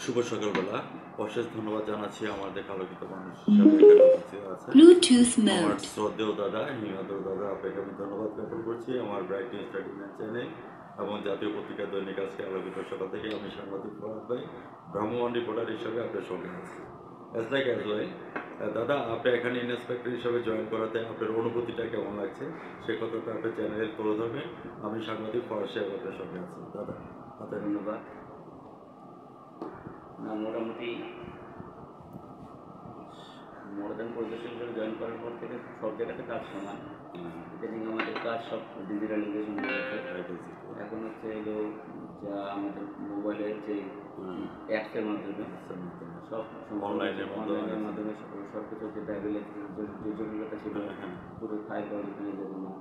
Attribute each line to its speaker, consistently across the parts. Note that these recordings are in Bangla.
Speaker 1: শুভ সকালবেলা। অশেষ ধন্যবাদ জানাচ্ছি আমাদের আলোকিত মানুষ হিসাবে এখানে উপস্থিত আছেন আমার শ্রদ্ধেয় দাদা হিমাদ্র দাদা। আপনাকে আমি ধন্যবাদ জ্ঞাপন করছি আমার ব্রাইট স্টাডি ম্যান চ্যানেল এবং জাতীয় পত্রিকা দৈনিক আজকে আলোকিত সকাল থেকে আমি সাংবাদিক ফরাদ ভাই ভ্রাম্যমাণ রিপোর্টার হিসাবে আপনার সঙ্গে আছি। অ্যাজ লাইক অ্যাজ ওয়াই দাদা, আপনি এখানে ইন্সপেক্টর হিসাবে জয়েন করাতে আপনার অনুভূতিটা কেমন লাগছে সে কথাটা আপনার চ্যানেলে তুলে ধরবেন। আমি সাংবাদিক ফরাদ সাহেব আপনার সঙ্গে আছি। দাদা আপনার
Speaker 2: ধন্যবাদ। মোটামুটি মডার্ন পরিবেশন হিসেবে জয়েন করার পর থেকে সব জায়গাতে কাজ সমান। ইদানিং আমাদের কাজ সব ডিজিটালাইজেশন হয়েছে। এখন হচ্ছে এলো যা আমাদের মোবাইলের যে অ্যাপসের মাধ্যমে সব অনলাইনের মাধ্যমে সব কিছু যেটা অ্যাভেলেবল যে জটিলতা ছিল পুরো ফাইল পাওয়া পেয়ে যাবে না,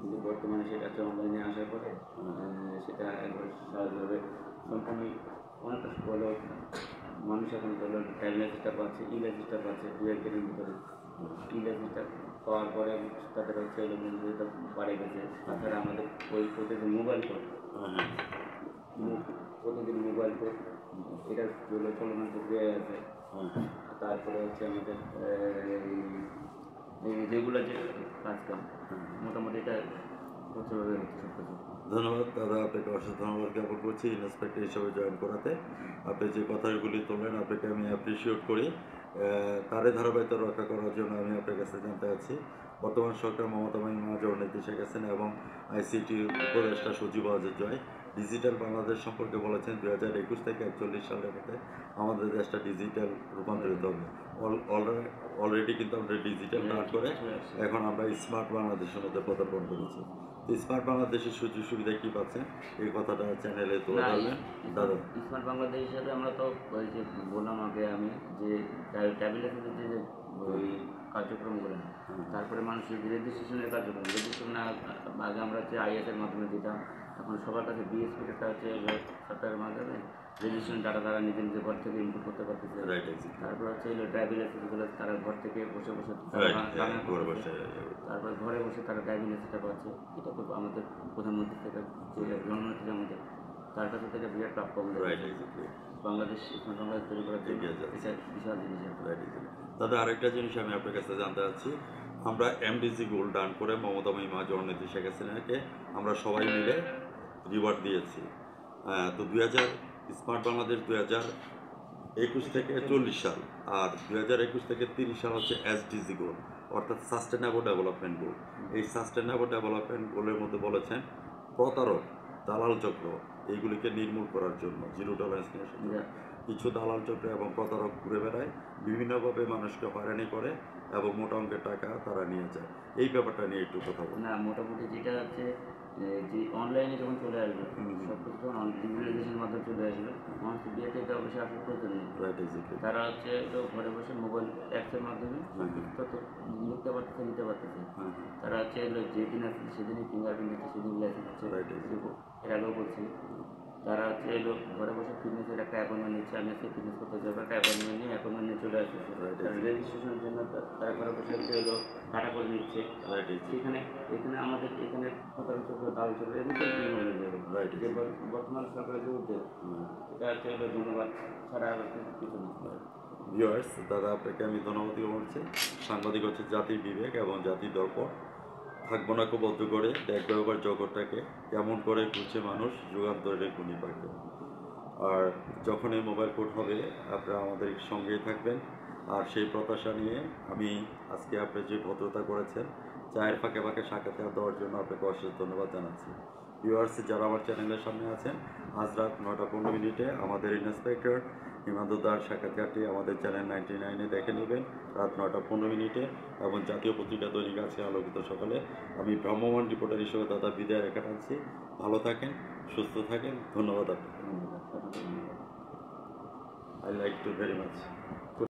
Speaker 2: কিন্তু বর্তমানে সেটা হচ্ছে অনলাইনে আসার পরে সেটা একবার সহজভাবে সম্পূর্ণ অনেকটা বলে মানুষ এখন ধরো টাইম লাইসেন্সটা পাচ্ছে, ই লাইসেন্সটা পাচ্ছে 2-1 দিনের ভিতরে। ই লাইসেন্সটা পাওয়ার পরে তাদের হচ্ছে মূল্যটা বাড়ে গেছে। তাছাড়া আমাদের ওই প্রতিদিন মোবাইল কোড এটা চলমান প্রক্রিয়ায় আছে। তারপরে হচ্ছে আমাদের রেগুলার যে কাজকাম মোটামুটি এটা প্রচুরভাবে হচ্ছে সব কিছু।
Speaker 1: ধন্যবাদ দাদা, আপনাকে অশেষ ধন্যবাদ জ্ঞাপন করছি ইন্সপেক্টর হিসাবে জয়েন করাতে। আপনি যে কথাগুলি তোলেন আপনাকে আমি অ্যাপ্রিসিয়েট করি। তারে ধারাবাহিকতা রক্ষা করার জন্য আমি আপনার কাছে জানতে চাচ্ছি, বর্তমান সরকার মমতা জোর নির্দেশে গেছেন এবং আইসিটি উপদেষ্টা সচিব অজিত জয় ডিজিটাল বাংলাদেশ সম্পর্কে বলেছেন 2021 থেকে 41 সালের মধ্যে আমাদের দেশটা ডিজিটাল রূপান্তরিত হবে। অলরেডি কিন্তু আমরা ডিজিটাল কাজ করে এখন আমরা স্মার্ট বাংলাদেশের মধ্যে পদার্পণ করেছি। স্মার্ট বাংলাদেশের সুযোগ সুবিধা কী পাচ্ছেন এই কথাটা চ্যানেলে তুলে ধরবেন দাদা।
Speaker 2: স্মার্ট বাংলাদেশ হিসাবে আমরা তো ওই যে বললাম আগে আমি যে ট্যাবলেটের যে ওই কার্যক্রমগুলো, তারপরে মানুষের রেজিস্ট্রেশনের কার্যক্রম আগে আমরা হচ্ছে আইএসের মাধ্যমে দিতাম, এখন সবার কাছে বিএসপিটা হচ্ছে সরকারের মাধ্যমে রেজিস্ট্রেশন ডাটা তারা নিজে নিজে ঘর থেকে ইনপুট করতে পারতেছে। তারপর হচ্ছে ড্রাইভিং লাইসেন্সগুলো তারা ঘর থেকে বসে বসে তারপর ঘরে বসে তারা ড্রাইভিং লাইসেন্সটা পাচ্ছে। এটা তো আমাদের প্রধানমন্ত্রী থেকে যে জননেত্রী আমাদের তার কাছে থেকে বিরাট প্রাপ্য বাংলাদেশ তৈরি করার জন্য এটা বিশাল জিনিস।
Speaker 1: দাদা আরেকটা জিনিস আমি আপনার কাছে জানতে চাচ্ছি, আমরা এমডিজি গোল ডান করে মমতা মহিমা জননেত্রী শেখ হাসিনাকে আমরা সবাই মিলে রিওয়ার্ড দিয়েছি। তো 2000 স্মার্ট বাংলাদেশ 2021 থেকে 40 সাল আর 2021 থেকে 30 সাল হচ্ছে এসডিজি গোল, অর্থাৎ সাস্টেনেবল ডেভেলপমেন্ট গোল। এই সাস্টেনেবল ডেভেলপমেন্ট গোলের মধ্যে বলেছেন প্রতারক, দালাল চক্র এইগুলিকে নির্মূল করার জন্য জিরো টলারেন্স নিয়ে আসা। কিছু দালাল চক্র এবং প্রতারক ঘুরে বেড়ায়, বিভিন্নভাবে মানুষকে হয়রানি করে এবং মোটা অঙ্কের টাকা তারা নিয়ে যায়। এই ব্যাপারটা নিয়ে একটু কথা বলুন।
Speaker 2: না, মোটামুটি যেটা হচ্ছে যে অনলাইনে যখন চলে আসবে সব কিছু যখন ডিজিটালাইজেশনের মাধ্যমে চলে আসবে, মানুষ বিয়েতে এটা অবশ্যই আসার প্রয়োজন নেই। তারা হচ্ছে ঘরে বসে মোবাইল অ্যাপসের মাধ্যমে তত লিখতে পারতেছে, নিতে পারতেছে। তারা হচ্ছে যেদিন আসছে সেদিনই ফিঙ্গারপ্রিন্ট দিচ্ছে, সেদিন লাইসেন্স হচ্ছে। এর আগেও বলছি তারা হচ্ছে ঘরে বসে ফিটনেসের একটা অ্যাপয়েন্টমেন্ট নিচ্ছে, আমি আজকে ফিটনেস করতে যাবো, একটা অ্যাপয়েন্টমেন্ট নিয়ে চলে আসছে। রেজিস্ট্রেশনের জন্য তারা ঘরে বসে হচ্ছে টাকা করে নিচ্ছে। এখানে আমাদের এখানে দাল চলে যে বর্তমান সরকারের যে উদ্যোগ এটা হচ্ছে ধন্যবাদ ছাড়া কিছু না।
Speaker 1: ভিউয়ার্স, দাদা আপনাকে আমি ধন্যবাদ বলছি। সাংবাদিক হচ্ছে জাতির বিবেক এবং জাতির দর্পণ। থাকবো না বদ্ধ করে দেখবে এবার জগৎটাকে কেমন করে ঘুরছে মানুষ যুগান্তরে গুণী পাবে। আর যখন এই মোবাইল কোড হবে আপনারা আমাদের সঙ্গেই থাকবেন। আর সেই প্রত্যাশা নিয়ে আমি আজকে আপনি যে ভদ্রতা করেছেন চায়ের ফাঁকে ফাঁকে সাক্ষাৎকার দেওয়ার জন্য আপনাকে অশেষ ধন্যবাদ জানাচ্ছি। ভিউয়ার্স যারা আমার চ্যানেলের সামনে আছেন, আজ রাত 9:15 আমাদের ইন্সপেক্টর হিমাদ্রদার সাক্ষাৎকারটি আমাদের চ্যানেল 99-এ দেখে নেবেন রাত 9:15 এবং জাতীয় পত্রিকা দৈনিক আজকে আলোকিত সকালে। আমি ভ্রাম্যমাণ রিপোর্টার হিসেবে দাদা বিদায় রেখে টানছি। ভালো থাকেন, সুস্থ থাকেন। ধন্যবাদ আপনাকে। I like to very much.